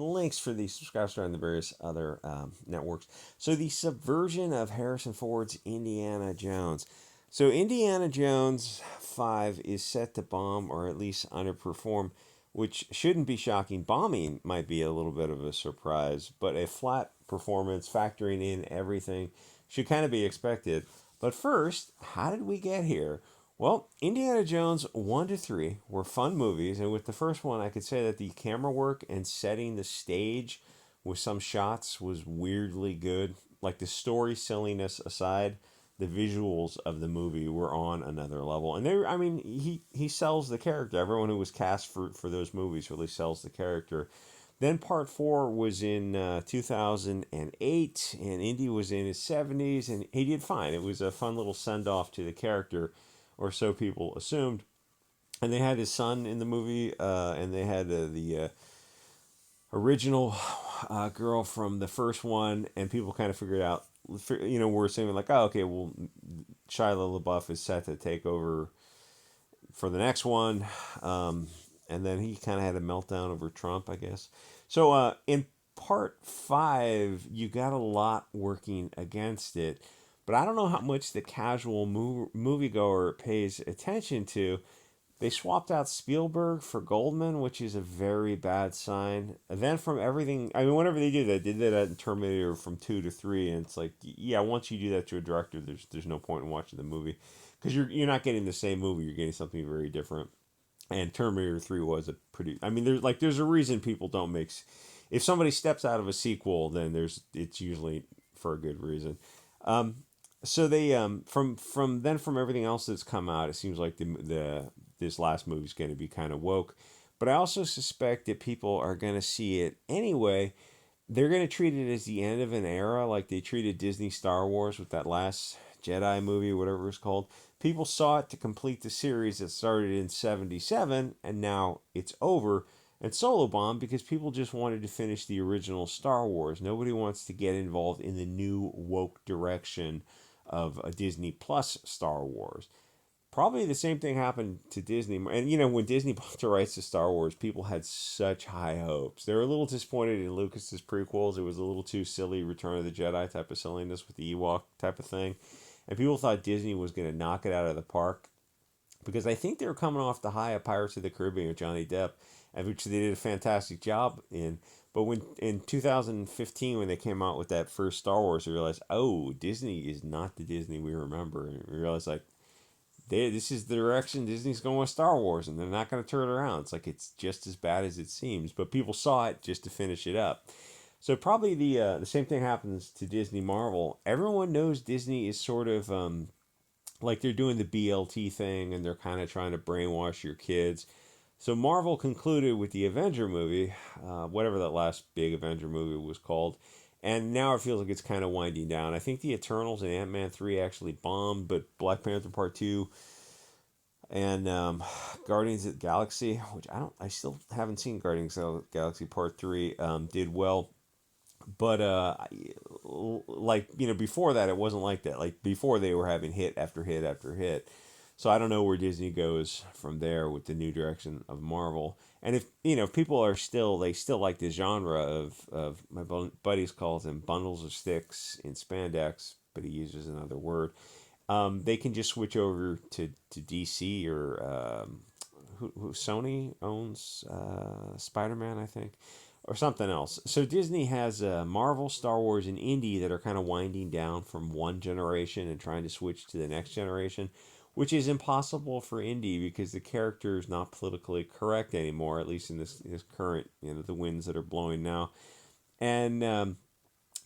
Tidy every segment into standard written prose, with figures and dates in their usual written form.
links for the subscribers on the various other networks. So the subversion of Harrison Ford's Indiana Jones. So Indiana Jones 5 is set to bomb or at least underperform, which shouldn't be shocking. Bombing might be a little bit of a surprise, but a flat performance factoring in everything should kind of be expected. But first, how did we get here? Well, Indiana Jones 1 to 3 were fun movies, and with the first one, I could say that the camera work and setting the stage with some shots was weirdly good. Like the story silliness aside, the visuals of the movie were on another level. And I mean, he sells the character. Everyone who was cast for those movies really sells the character. Then part four was in 2008, and Indy was in his 70s, and he did fine. It was a fun little send off to the character, or so people assumed. And they had his son in the movie, and they had the original girl from the first one, and people kind of figured out, we're assuming like, oh, okay, well, Shia LaBeouf is set to take over for the next one. And then he kind of had a meltdown over Trump, I guess. So in part five, you got a lot working against it, but I don't know how much the casual moviegoer pays attention to. They swapped out Spielberg for Goldman, which is a very bad sign. And then from everything, I mean, whenever they did that in Terminator from 2 to 3, and it's like, yeah, once you do that to a director, there's no point in watching the movie because you're not getting the same movie, you're getting something very different. And Terminator 3 was a pretty, I mean, there's a reason people don't make, if somebody steps out of a sequel, then it's usually for a good reason. Um, so they from everything else that's come out, it seems like the this last movie is going to be kind of woke. But I also suspect that people are going to see it anyway. They're going to treat it as the end of an era, like they treated Disney Star Wars with that last Jedi movie, whatever it's called. People saw it to complete the series that started in '77, and now it's over. And Solo bombed because people just wanted to finish the original Star Wars. Nobody wants to get involved in the new woke direction of a Disney Plus Star Wars. Probably the same thing happened to Disney. And when Disney bought the rights to Star Wars, people had such high hopes. They were a little disappointed in Lucas's prequels. It was a little too silly, Return of the Jedi type of silliness with the Ewok type of thing. And people thought Disney was going to knock it out of the park because I think they were coming off the high of Pirates of the Caribbean with Johnny Depp, which they did a fantastic job in. But when in 2015, when they came out with that first Star Wars, they realized, oh, Disney is not the Disney we remember. And we realized, like, this is the direction Disney's going with Star Wars, and they're not going to turn it around. It's like it's just as bad as it seems, but people saw it just to finish it up. So probably the same thing happens to Disney Marvel. Everyone knows Disney is sort of like they're doing the BLT thing, and they're kind of trying to brainwash your kids. So Marvel concluded with the Avenger movie, whatever that last big Avenger movie was called, and now it feels like it's kind of winding down. I think the Eternals and Ant-Man 3 actually bombed, but Black Panther Part 2 and Guardians of the Galaxy, which I still haven't seen Guardians of the Galaxy Part 3, did well. But like before that, it wasn't like that. Like before, they were having hit after hit after hit. So I don't know where Disney goes from there with the new direction of Marvel. And if people are they still like the genre of my buddies calls them bundles of sticks in spandex, but he uses another word. They can just switch over to DC or who Sony owns Spider-Man, I think, or something else. So Disney has Marvel, Star Wars, and Indie that are kind of winding down from one generation and trying to switch to the next generation, which is impossible for Indie because the character is not politically correct anymore, at least in this current, the winds that are blowing now. And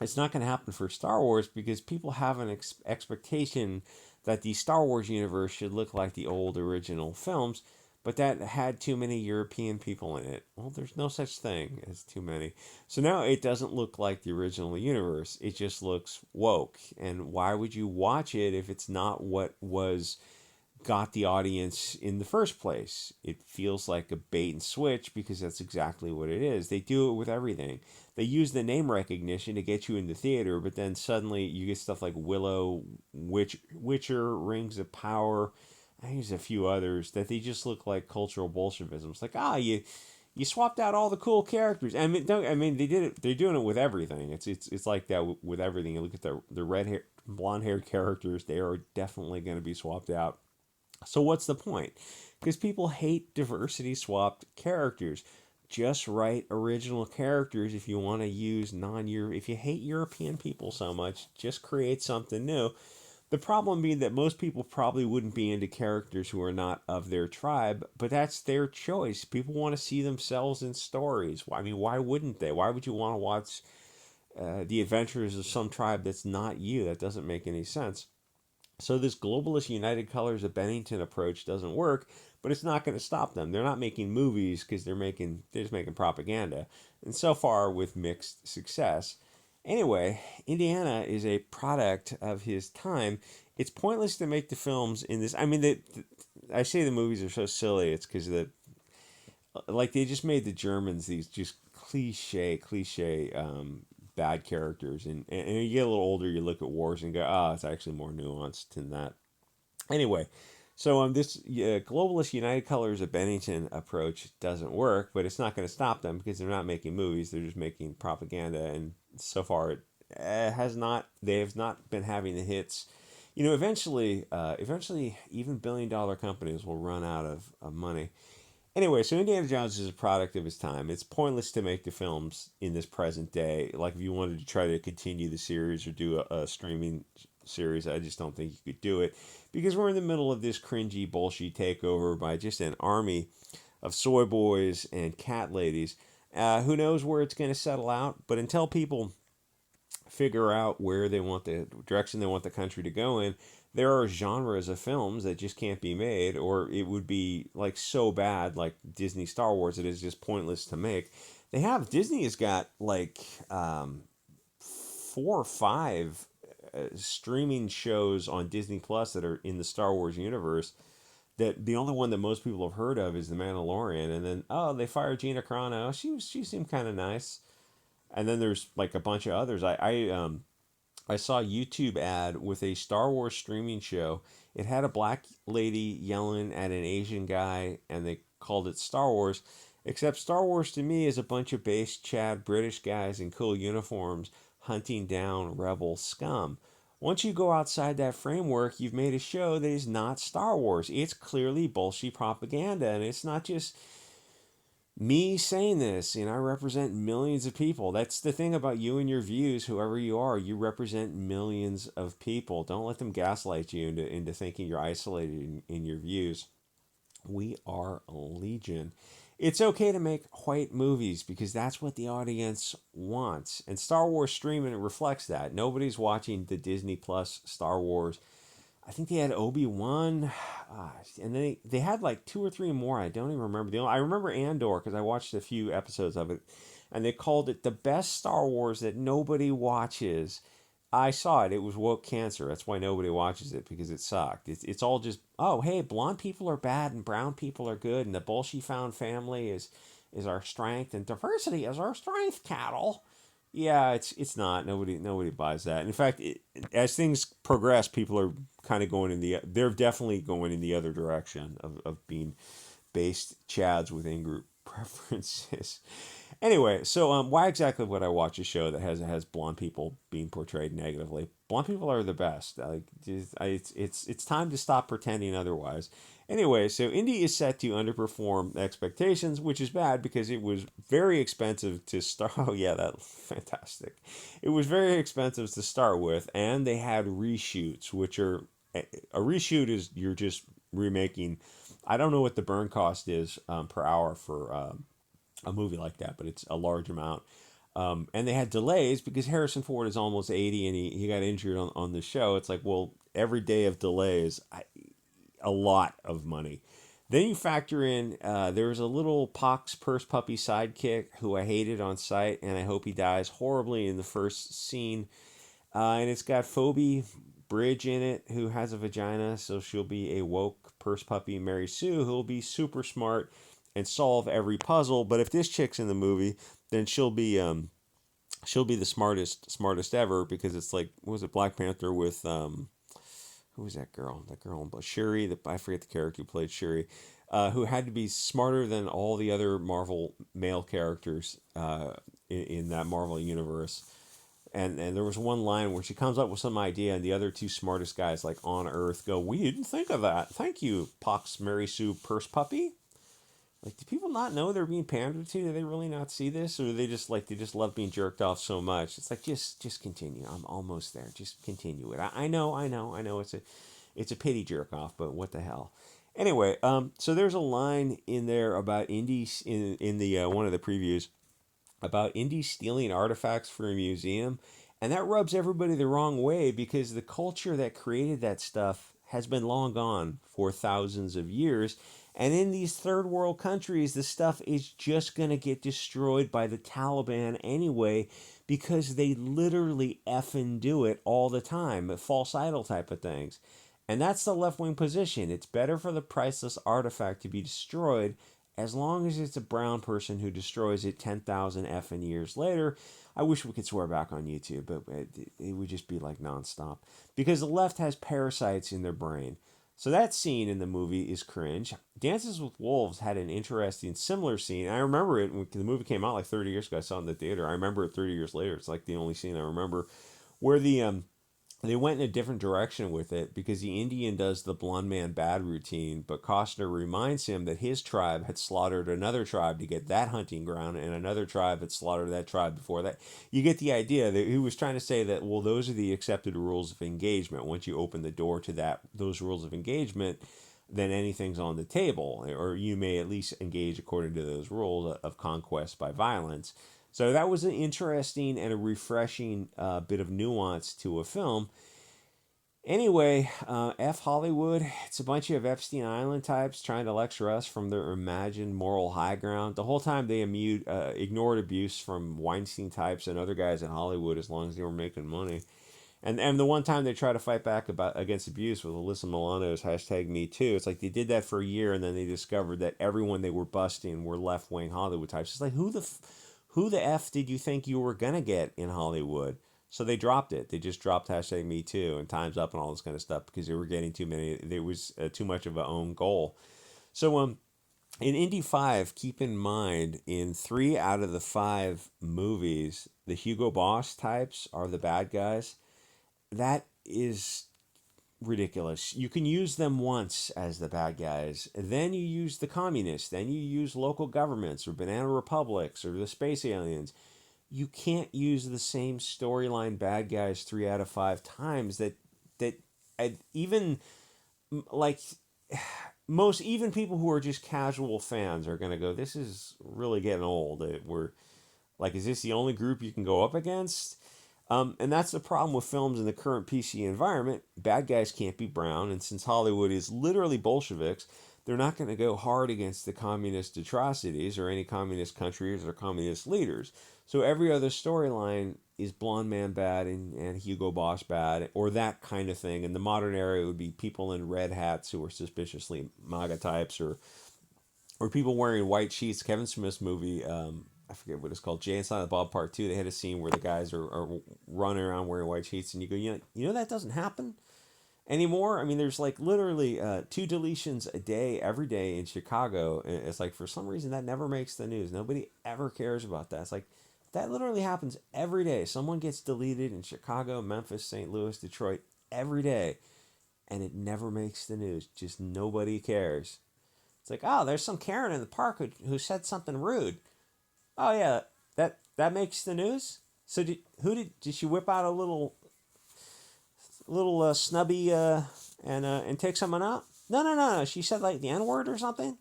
it's not going to happen for Star Wars because people have an expectation that the Star Wars universe should look like the old original films, but that had too many European people in it. Well, there's no such thing as too many. So now it doesn't look like the original universe. It just looks woke. And why would you watch it if it's not what was got the audience in the first place? It feels like a bait and switch because that's exactly what it is. They do it with everything. They use the name recognition to get you in the theater, but then suddenly you get stuff like Willow, Witcher, Rings of Power. I think there's a few others that they just look like cultural Bolshevism. It's like, You swapped out all the cool characters. I mean, they did it. They're doing it with everything. It's like that with everything. You look at the red hair, blonde haired characters. They are definitely going to be swapped out. So what's the point? Because people hate diversity swapped characters. Just write original characters if you want to use non-Europe. If you hate European people so much, just create something new. The problem being that most people probably wouldn't be into characters who are not of their tribe, but that's their choice. People want to see themselves in stories. I mean, why wouldn't they? Why would you want to watch the adventures of some tribe that's not you? That doesn't make any sense. So this globalist United Colors of Bennington approach doesn't work, but it's not going to stop them. They're not making movies because they're just making propaganda, and so far with mixed success. Anyway, Indiana is a product of his time. It's pointless to make the films in this. I mean, I say the movies are so silly. It's because like they just made the Germans these just cliche bad characters, and you get a little older, you look at wars and go, oh, it's actually more nuanced than that. Anyway, so this globalist United Colors of Bennington approach doesn't work, but it's not going to stop them because they're not making movies; they're just making propaganda, and so far it has not. They have not been having the hits. Eventually, even billion-dollar companies will run out of money. Anyway, so Indiana Jones is a product of his time. It's pointless to make the films in this present day. Like if you wanted to try to continue the series or do a streaming series, I just don't think you could do it because we're in the middle of this cringy bullshit takeover by just an army of soy boys and cat ladies. Who knows where it's going to settle out? But until people figure out where they want the direction they want the country to go in, there are genres of films that just can't be made, or it would be like so bad, like Disney Star Wars, it is just pointless to make. Disney has got like 4 or 5 streaming shows on Disney Plus that are in the Star Wars universe. That the only one that most people have heard of is The Mandalorian, and then they fired Gina Carano. She seemed kind of nice, and then there's like a bunch of others. I saw a YouTube ad with a Star Wars streaming show. It had a black lady yelling at an Asian guy, and they called it Star Wars. Except Star Wars to me is a bunch of base Chad British guys in cool uniforms hunting down rebel scum. Once you go outside that framework, you've made a show that is not Star Wars. It's clearly bullshit propaganda, and it's not just me saying this, I represent millions of people. That's the thing about you and your views, whoever you are, you represent millions of people. Don't let them gaslight you into thinking you're isolated in your views. We are legion. It's okay to make white movies because that's what the audience wants. And Star Wars streaming reflects that. Nobody's watching the Disney Plus Star Wars. I think they had Obi-Wan, and they had like 2 or 3 more. I don't even remember. I remember Andor because I watched a few episodes of it, and they called it the best Star Wars that nobody watches. I saw it. It was woke cancer. That's why nobody watches it because it sucked. It's all just, oh, hey, blonde people are bad and brown people are good, and the bullshit found family is our strength and diversity is our strength, cattle. Yeah, it's not. Nobody buys that. In fact, as things progress, people are kind of going in they're definitely going in the other direction of being based chads with in-group preferences. Anyway, so why exactly would I watch a show that has blonde people being portrayed negatively? Blonde people are the best. It's time to stop pretending otherwise. Anyway, so Indy is set to underperform expectations, which is bad because it was very expensive to start. Oh yeah, that's fantastic. It was very expensive to start with, and they had reshoots, which are a reshoot is you're just remaking. I don't know what the burn cost is per hour for a movie like that, but it's a large amount. And they had delays because Harrison Ford is almost 80 and he got injured on the show. It's like, well, every day of delays, a lot of money. Then you factor in there was a little pox purse puppy sidekick who I hated on sight, and I hope he dies horribly in the first scene. And it's got Phoebe Bridge in it, who has a vagina, so she'll be a woke purse puppy Mary Sue, who'll be super smart and solve every puzzle. But if this chick's in the movie, then she'll be the smartest ever because it's like, what was it, Black Panther with who was that girl? That girl, Shuri. I forget the character who played Shuri. who had to be smarter than all the other Marvel male characters in that Marvel universe. And there was one line where she comes up with some idea, and the other two smartest guys, like on Earth, go, "We didn't think of that. Thank you, Pox Mary Sue Purse Puppy." Like, do people not know they're being pandered to? Do they really not see this, or do they just like they just love being jerked off so much? It's like just continue. I'm almost there. Just continue it. I know. It's a pity jerk off, but what the hell? Anyway, so there's a line in there about indies in the one of the previews about indies stealing artifacts from a museum, and that rubs everybody the wrong way because the culture that created that stuff has been long gone for thousands of years. And in these third world countries, the stuff is just going to get destroyed by the Taliban anyway because they literally effing do it all the time, false idol type of things. And that's the left wing position. It's better for the priceless artifact to be destroyed as long as it's a brown person who destroys it 10,000 effing years later. I wish we could swear back on YouTube, but it would just be like nonstop. Because the left has parasites in their brain. So that scene in the movie is cringe. Dances with Wolves had an interesting, similar scene. I remember it when the movie came out like 30 years ago. I saw it in the theater. I remember it 30 years later. It's like the only scene I remember where they went in a different direction with it because the Indian does the blonde man bad routine, but Costner reminds him that his tribe had slaughtered another tribe to get that hunting ground, and another tribe had slaughtered that tribe before that. You get the idea that he was trying to say that, well, those are the accepted rules of engagement. Once you open the door to those rules of engagement, then anything's on the table, or you may at least engage according to those rules of conquest by violence. So that was an interesting and a refreshing bit of nuance to a film. Anyway, F Hollywood, it's a bunch of Epstein Island types trying to lecture us from their imagined moral high ground. The whole time they ignored abuse from Weinstein types and other guys in Hollywood as long as they were making money. And the one time they try to fight back against abuse with Alyssa Milano's hashtag Me Too, it's like they did that for a year and then they discovered that everyone they were busting were left wing Hollywood types. It's like who the F did you think you were gonna get in Hollywood? So they dropped it. They just dropped hashtag Me Too and Time's Up and all this kind of stuff because they were getting too many. There was too much of a own goal. So in Indy 5, keep in mind in 3 out of the 5 movies, the Hugo Boss types are the bad guys. That is ridiculous. You can use them once as the bad guys, then you use the communists, then you use local governments or banana republics or the space aliens. You can't use the same storyline bad guys 3 out of 5 times. That even like most even people who are just casual fans are gonna go, this is really getting old. We're like, is this the only group you can go up against? And that's the problem with films in the current PC environment. Bad guys can't be brown, and since Hollywood is literally Bolsheviks, they're not going to go hard against the communist atrocities or any communist countries or communist leaders. So every other storyline is blonde man bad and Hugo Boss bad or that kind of thing. In the modern era, it would be people in red hats who are suspiciously MAGA types or people wearing white sheets. Kevin Smith's movie, I forget what it's called, Jay and Silent Bob Part 2, they had a scene where the guys are running around wearing white sheets and you go, you know that doesn't happen anymore. I mean, there's like literally 2 deletions a day every day in Chicago, and it's like for some reason that never makes the news. Nobody ever cares about that. It's like that literally happens every day. Someone gets deleted in Chicago, Memphis, St. Louis, Detroit every day, and it never makes the news. Just nobody cares. It's like, oh, there's some Karen in the park who said something rude. Oh yeah, that makes the news. So did she whip out a little snubby and take someone out? No. She said like the N word or something.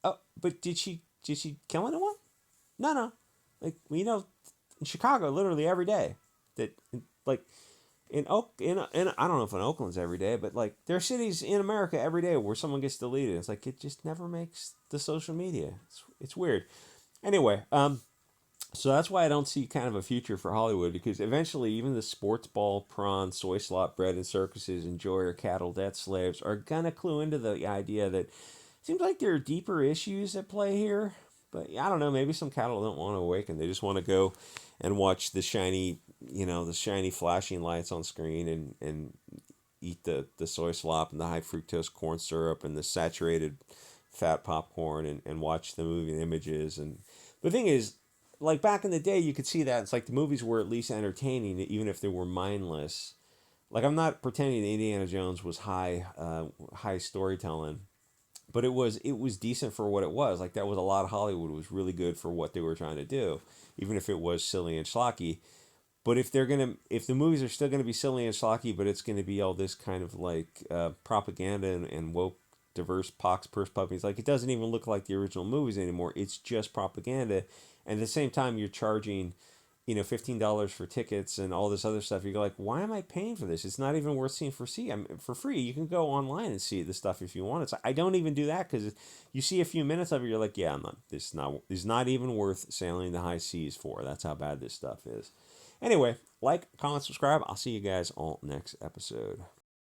Oh, but did she kill anyone? No. Like in Chicago, literally every day. That like in I don't know if in Oakland's every day, but like there are cities in America every day where someone gets deleted. It's like it just never makes the social media. It's weird. Anyway, so that's why I don't see kind of a future for Hollywood, because eventually even the sports ball, prawn, soy slop bread and circuses enjoyer cattle debt slaves are gonna clue into the idea that it seems like there are deeper issues at play here. But I don't know, maybe some cattle don't want to awaken. They just want to go and watch the shiny, the shiny flashing lights on screen and eat the soy slop and the high fructose corn syrup and the saturated fat popcorn and watch the movie images. And the thing is, like back in the day, you could see that it's like the movies were at least entertaining, even if they were mindless. Like I'm not pretending that Indiana Jones was high storytelling, but it was decent for what it was. Like that was a lot of Hollywood was really good for what they were trying to do, even if it was silly and schlocky. But if the movies are still gonna be silly and schlocky, but it's gonna be all this kind of like propaganda and woke, diverse pox purse puppies, like it doesn't even look like the original movies anymore. It's just propaganda, and at the same time you're charging, $15 for tickets and all this other stuff. You go like, why am I paying for this? It's not even worth seeing for free. You can go online and see the stuff if you want. It's like, I don't even do that because you see a few minutes of it, you're like, yeah, I'm not. This is not even worth sailing the high seas for. That's how bad this stuff is. Anyway, like, comment, subscribe. I'll see you guys all next episode.